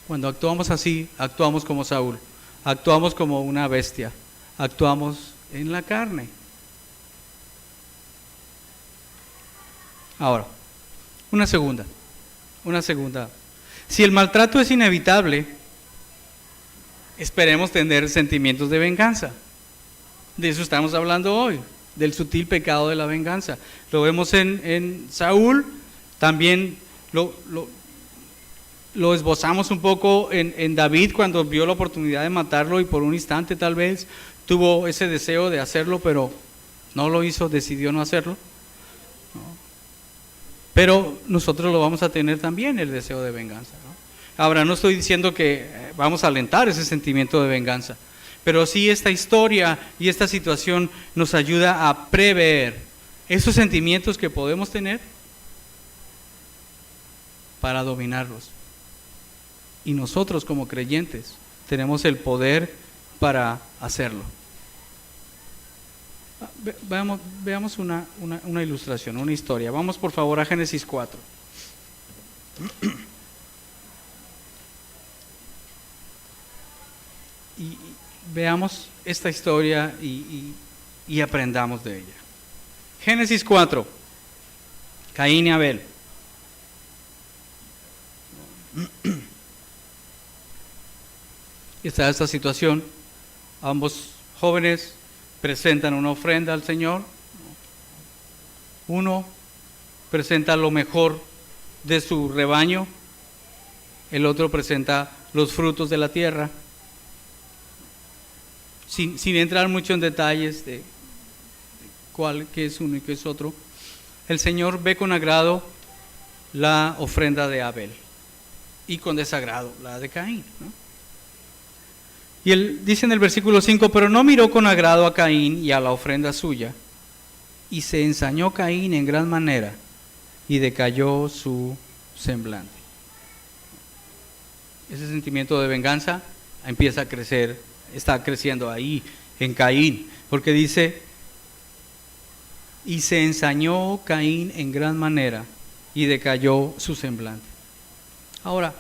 Cuando actuamos así, actuamos como Saúl, actuamos como una bestia, actuamos en la carne. Ahora, una segunda. Si el maltrato es inevitable, esperemos tener sentimientos de venganza. De eso estamos hablando hoy, del sutil pecado de la venganza. Lo vemos en Saúl, también lo esbozamos un poco en David cuando vio la oportunidad de matarlo y por un instante tal vez tuvo ese deseo de hacerlo, pero no lo hizo, decidió no hacerlo. Pero nosotros lo vamos a tener también, el deseo de venganza, ¿no? Ahora, no estoy diciendo que vamos a alentar ese sentimiento de venganza, pero sí esta historia y esta situación nos ayuda a prever esos sentimientos que podemos tener para dominarlos. Y nosotros como creyentes tenemos el poder para hacerlo. Veamos una ilustración, una historia. Vamos por favor a Génesis 4. Y veamos esta historia y aprendamos de ella. Génesis 4, Caín y Abel. Está esta situación, ambos jóvenes presentan una ofrenda al Señor. Uno presenta lo mejor de su rebaño, el otro presenta los frutos de la tierra. Sin entrar mucho en detalles de qué es uno y qué es otro, el Señor ve con agrado la ofrenda de Abel y con desagrado la de Caín, ¿no? Y él dice en el versículo 5, pero no miró con agrado a Caín y a la ofrenda suya, y se ensañó Caín en gran manera, y decayó su semblante. Ese sentimiento de venganza empieza a crecer, está creciendo ahí en Caín, porque dice, y se ensañó Caín en gran manera y decayó su semblante. Ahora,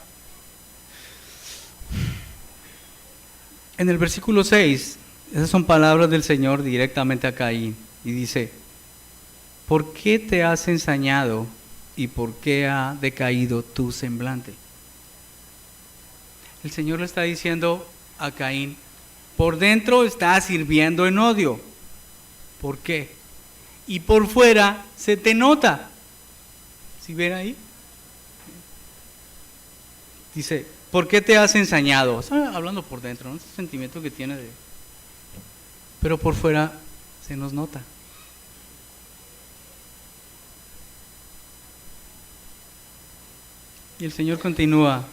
en el versículo 6, esas son palabras del Señor directamente a Caín y dice: ¿por qué te has ensañado y por qué ha decaído tu semblante? El Señor le está diciendo a Caín: por dentro estás hirviendo en odio. ¿Por qué? Y por fuera se te nota. ¿Sí ven ahí? Dice: ¿por qué te has ensañado? Está hablando por dentro, ¿no? Ese sentimiento que tiene de... Pero por fuera se nos nota. Y el Señor continúa,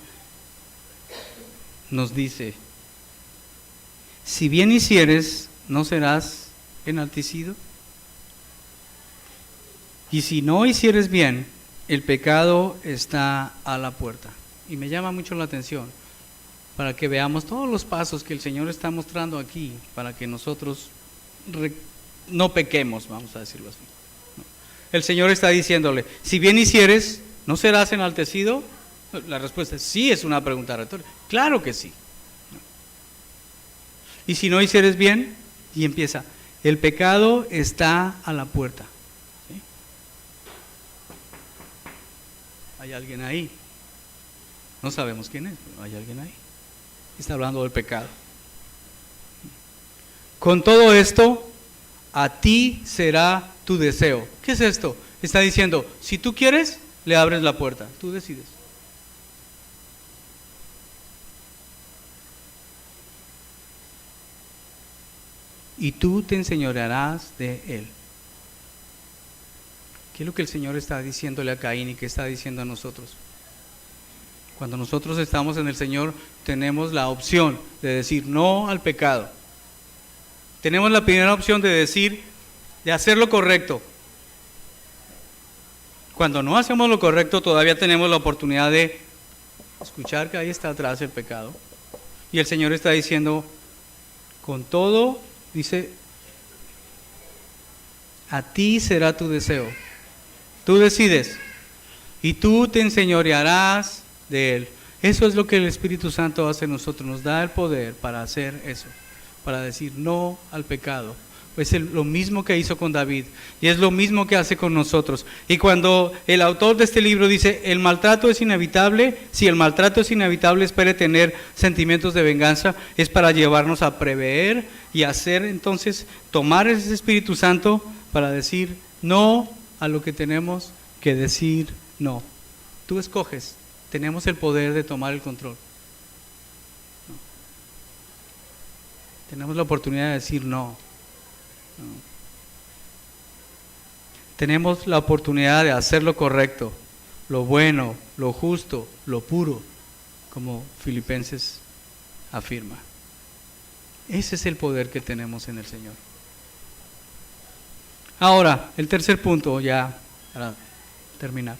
nos dice: si bien hicieres, ¿no serás enaltecido? Y si no hicieres bien, el pecado está a la puerta. Y me llama mucho la atención, para que veamos todos los pasos que el Señor está mostrando aquí, para que nosotros no pequemos, vamos a decirlo así. El Señor está diciéndole: si bien hicieres, ¿no serás enaltecido? La respuesta es sí, es una pregunta retórica. Claro que sí. Y si no hicieres bien, y empieza: el pecado está a la puerta. ¿Sí? Hay alguien ahí. No sabemos quién es, pero hay alguien ahí. Está hablando del pecado. Con todo esto, a ti será tu deseo. ¿Qué es esto? Está diciendo: si tú quieres, le abres la puerta. Tú decides. Y tú te enseñorearás de él. ¿Qué es lo que el Señor está diciéndole a Caín y qué está diciendo a nosotros? Cuando nosotros estamos en el Señor, tenemos la opción de decir no al pecado. Tenemos la primera opción de decir, de hacer lo correcto. Cuando no hacemos lo correcto, todavía tenemos la oportunidad de escuchar que ahí está atrás el pecado. Y el Señor está diciendo, con todo, dice, a ti será tu deseo. Tú decides y tú te enseñorearás de él. Eso es lo que el Espíritu Santo hace en nosotros, nos da el poder para hacer eso, para decir no al pecado. Es lo mismo que hizo con David y es lo mismo que hace con nosotros. Y cuando el autor de este libro dice el maltrato es inevitable, si el maltrato es inevitable, espere tener sentimientos de venganza, es para llevarnos a prever y hacer entonces, tomar ese Espíritu Santo para decir no a lo que tenemos que decir no. Tú escoges, tenemos el poder de tomar el control. No. Tenemos la oportunidad de decir no. No. Tenemos la oportunidad de hacer lo correcto, lo bueno, lo justo, lo puro, como Filipenses afirma. Ese es el poder que tenemos en el Señor. Ahora, el tercer punto, ya para terminar.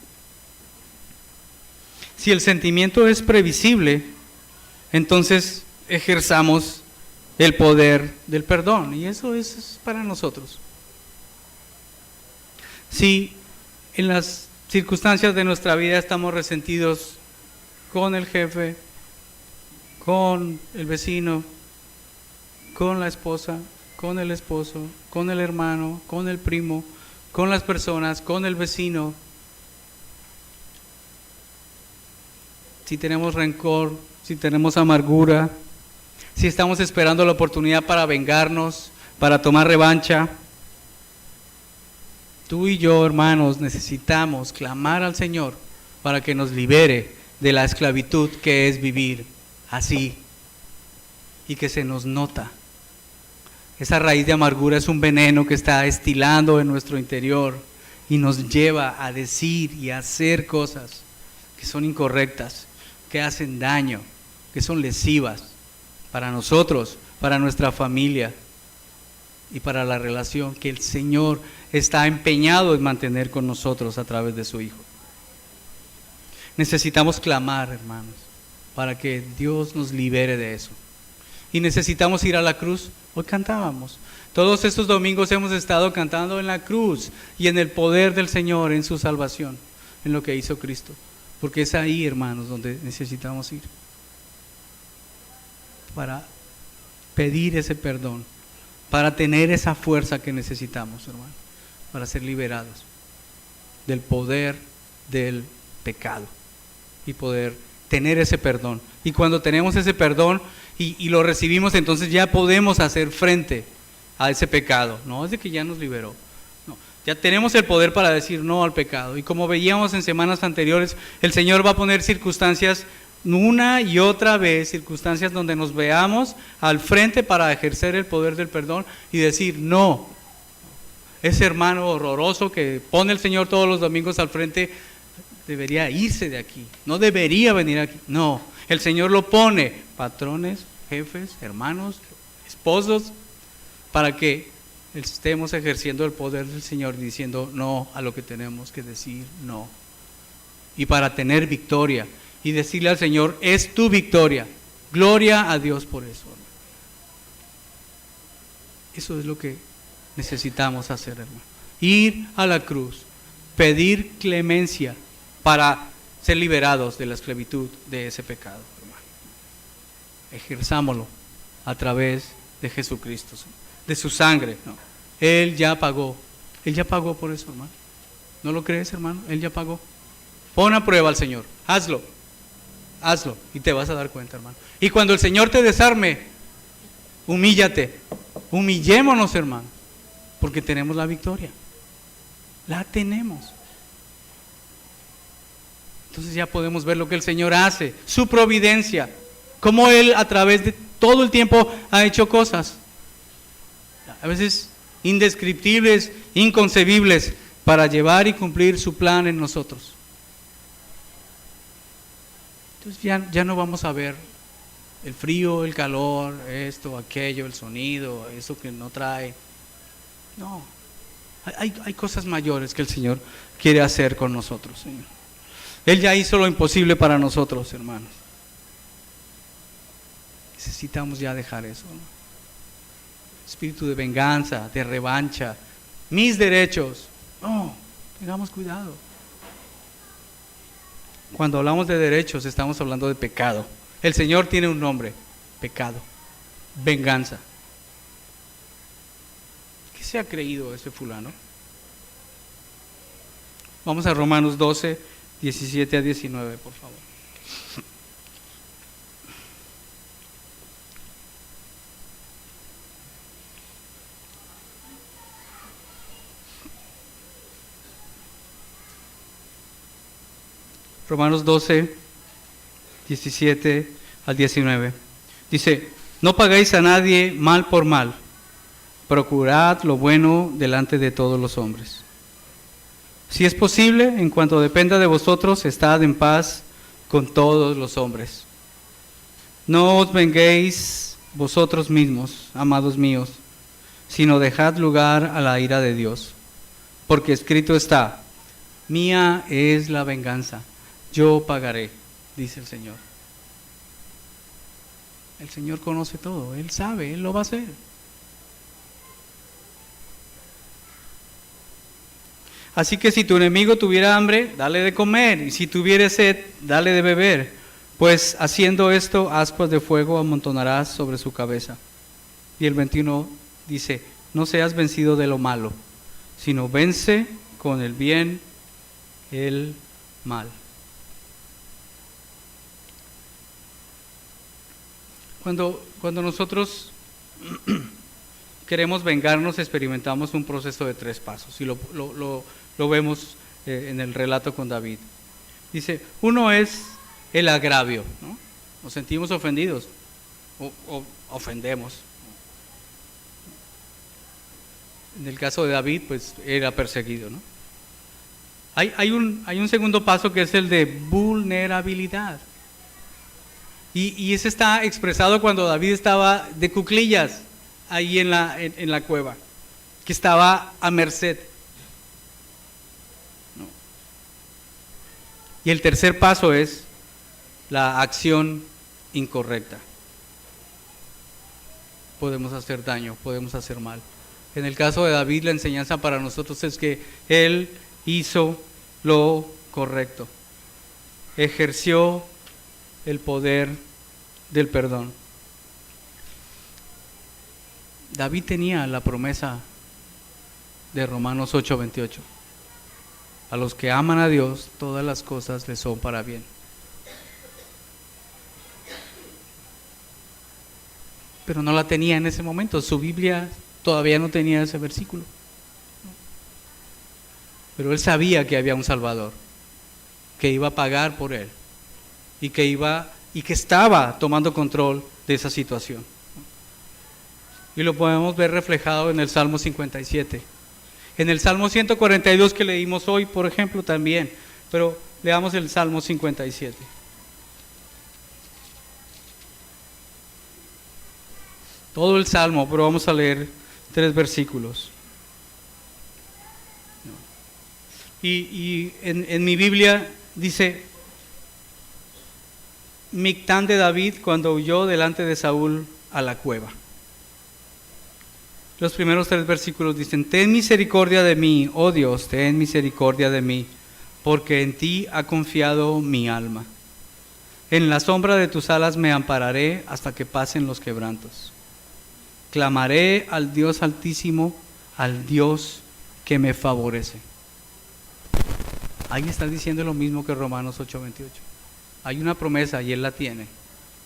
Si el sentimiento es previsible, entonces ejerzamos el poder del perdón, y eso es para nosotros. Si en las circunstancias de nuestra vida estamos resentidos con el jefe, con el vecino, con la esposa, con el esposo, con el hermano, con el primo, con las personas, con el vecino, si tenemos rencor, si tenemos amargura, si estamos esperando la oportunidad para vengarnos, para tomar revancha, tú y yo, hermanos, necesitamos clamar al Señor para que nos libere de la esclavitud que es vivir así y que se nos nota. Esa raíz de amargura es un veneno que está destilando en nuestro interior y nos lleva a decir y a hacer cosas que son incorrectas, que hacen daño, que son lesivas para nosotros, para nuestra familia y para la relación que el Señor está empeñado en mantener con nosotros a través de su Hijo. Necesitamos clamar, hermanos, para que Dios nos libere de eso. y necesitamos ir a la cruz, hoy cantábamos. Todos estos domingos hemos estado cantando en la cruz y en el poder del Señor, en su salvación, en lo que hizo Cristo. Porque es ahí, hermanos, donde necesitamos ir. Para pedir ese perdón, para tener esa fuerza que necesitamos, hermano, para ser liberados del poder del pecado y poder tener ese perdón. Y cuando tenemos ese perdón y lo recibimos, entonces ya podemos hacer frente a ese pecado. No es de que ya nos liberó, no, ya tenemos el poder para decir no al pecado. Y como veíamos en semanas anteriores, el Señor va a poner circunstancias una y otra vez, circunstancias donde nos veamos al frente para ejercer el poder del perdón y decir no. Ese hermano horroroso que pone el Señor todos los domingos al frente debería irse de aquí, no debería venir aquí. No, el Señor lo pone, patrones, jefes, hermanos, esposos, para que estemos ejerciendo el poder del Señor, diciendo no a lo que tenemos que decir no. Y para tener victoria y decirle al Señor, es tu victoria, gloria a Dios por eso. Eso es lo que necesitamos hacer, hermano. Ir a la cruz, pedir clemencia para ser liberados de la esclavitud de ese pecado, hermano. Ejerzámoslo a través de Jesucristo, de su sangre, ¿no? Él ya pagó por eso, hermano. ¿No lo crees, hermano? Él ya pagó. Pon a prueba al Señor, hazlo y te vas a dar cuenta, hermano. Y cuando el Señor te desarme, humíllate, humillémonos, hermano, porque tenemos la victoria, la tenemos. Entonces ya podemos ver lo que el Señor hace, su providencia, cómo Él a través de todo el tiempo ha hecho cosas, a veces indescriptibles, inconcebibles, para llevar y cumplir su plan en nosotros. Entonces ya no vamos a ver el frío, el calor, esto, aquello, el sonido, eso que no trae. No, hay cosas mayores que el Señor quiere hacer con nosotros, Señor. Él ya hizo lo imposible para nosotros, hermanos. Necesitamos ya dejar eso, ¿no? Espíritu de venganza, de revancha, mis derechos. No, tengamos cuidado. Cuando hablamos de derechos, estamos hablando de pecado. El Señor tiene un nombre: pecado, venganza. ¿Qué se ha creído ese fulano? Vamos a Romanos 12, 17 a 19, por favor. Romanos 12, 17 al 19. Dice: no pagáis a nadie mal por mal, procurad lo bueno delante de todos los hombres. Si es posible, en cuanto dependa de vosotros, estad en paz con todos los hombres. No os venguéis vosotros mismos, amados míos, sino dejad lugar a la ira de Dios. Porque escrito está: mía es la venganza, yo pagaré, dice el Señor. El Señor conoce todo, Él sabe, Él lo va a hacer. Así que si tu enemigo tuviera hambre, dale de comer, y si tuviere sed, dale de beber, pues haciendo esto, ascuas de fuego amontonarás sobre su cabeza. Y el 21 dice: no seas vencido de lo malo, sino vence con el bien el mal. Cuando nosotros queremos vengarnos, experimentamos un proceso de 3 pasos, y lo vemos en el relato con David. Dice, uno es el agravio, ¿no? Nos sentimos ofendidos, o ofendemos. En el caso de David, pues era perseguido, ¿no? Hay un segundo paso que es el de vulnerabilidad. Y ese está expresado cuando David estaba de cuclillas ahí en la cueva, que estaba a merced, ¿no? Y el tercer paso es la acción incorrecta. podemos hacer daño, podemos hacer mal. En el caso de David, la enseñanza para nosotros es que él hizo lo correcto, ejerció el poder del perdón. David tenía la promesa de Romanos 8:28. A los que aman a Dios, todas las cosas les son para bien. Pero no la tenía en ese momento. Su Biblia todavía no tenía ese versículo. Pero él sabía que había un Salvador, que iba a pagar por él y que estaba tomando control de esa situación. Y lo podemos ver reflejado en el Salmo 57. En el Salmo 142 que leímos hoy, por ejemplo, también. Pero leamos el Salmo 57. Todo el Salmo, pero vamos a leer 3 versículos. Y en mi Biblia dice: Mictán de David cuando huyó delante de Saúl a la cueva. Los primeros 3 versículos dicen: Ten misericordia de mí, oh Dios, ten misericordia de mí, porque en ti ha confiado mi alma. En la sombra de tus alas me ampararé hasta que pasen los quebrantos. Clamaré al Dios Altísimo, al Dios que me favorece. Ahí está diciendo lo mismo que Romanos 8:28. Hay una promesa y Él la tiene.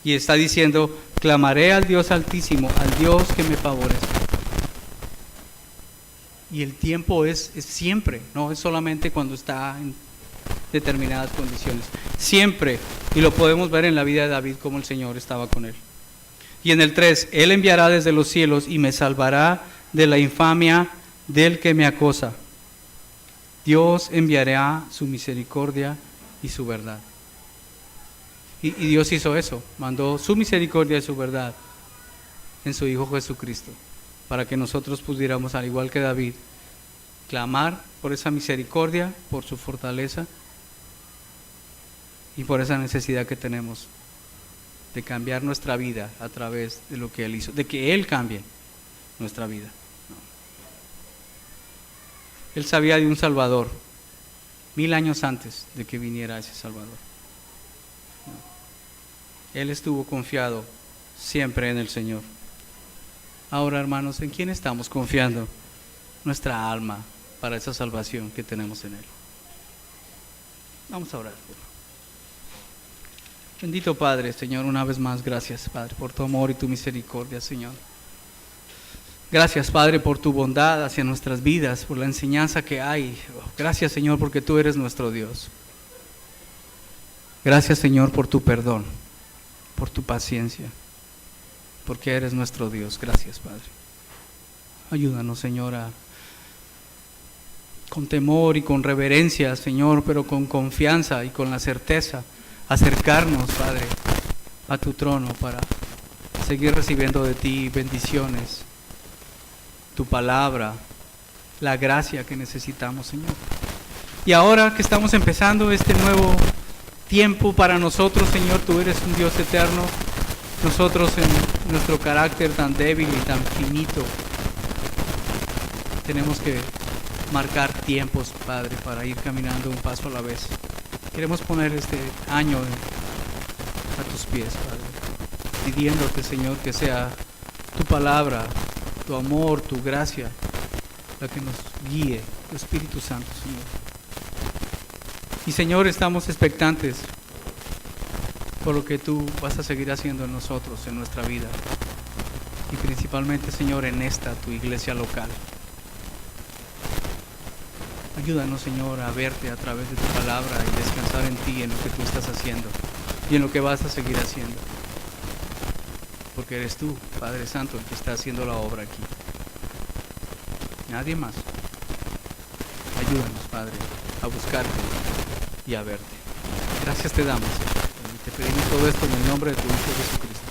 Y está diciendo: clamaré al Dios Altísimo, al Dios que me favorece. Y el tiempo es siempre, no es solamente cuando está en determinadas condiciones. Siempre, y lo podemos ver en la vida de David, como el Señor estaba con él. Y en el 3, Él enviará desde los cielos y me salvará de la infamia del que me acosa. Dios enviará su misericordia y su verdad. Y Dios hizo eso, mandó su misericordia y su verdad en su Hijo Jesucristo, para que nosotros pudiéramos, al igual que David, clamar por esa misericordia, por su fortaleza y por esa necesidad que tenemos de cambiar nuestra vida a través de lo que Él hizo, de que Él cambie nuestra vida. Él sabía de un Salvador 1000 años antes de que viniera ese Salvador. Él estuvo confiado siempre en el Señor. Ahora, hermanos, ¿en quién estamos confiando nuestra alma para esa salvación que tenemos en Él? Vamos a orar. Bendito Padre, Señor, una vez más, gracias, Padre, por tu amor y tu misericordia, Señor. Gracias, Padre, por tu bondad hacia nuestras vidas, por la enseñanza que hay. Gracias, Señor, porque tú eres nuestro Dios. Gracias, Señor, por tu perdón, por tu paciencia, porque eres nuestro Dios. Gracias, Padre. Ayúdanos, Señor, con temor y con reverencia, Señor, pero con confianza y con la certeza, acercarnos, Padre, a tu trono para seguir recibiendo de ti bendiciones, tu palabra, la gracia que necesitamos, Señor. Y ahora que estamos empezando este nuevo tiempo para nosotros, Señor, tú eres un Dios eterno. Nosotros, en nuestro carácter tan débil y tan finito, tenemos que marcar tiempos, Padre, para ir caminando un paso a la vez. Queremos poner este año a tus pies, Padre, pidiéndote, Señor, que sea tu palabra, tu amor, tu gracia, la que nos guíe, tu Espíritu Santo, Señor. Y, Señor, estamos expectantes por lo que tú vas a seguir haciendo en nosotros, en nuestra vida. Y principalmente, Señor, en esta, tu iglesia local. Ayúdanos, Señor, a verte a través de tu palabra y descansar en ti, en lo que tú estás haciendo y en lo que vas a seguir haciendo. Porque eres tú, Padre Santo, el que está haciendo la obra aquí. Nadie más. Ayúdanos, Padre, a buscarte y a verte. Gracias te damos, Señor. Y te pedimos todo esto en el nombre de tu Hijo Jesucristo.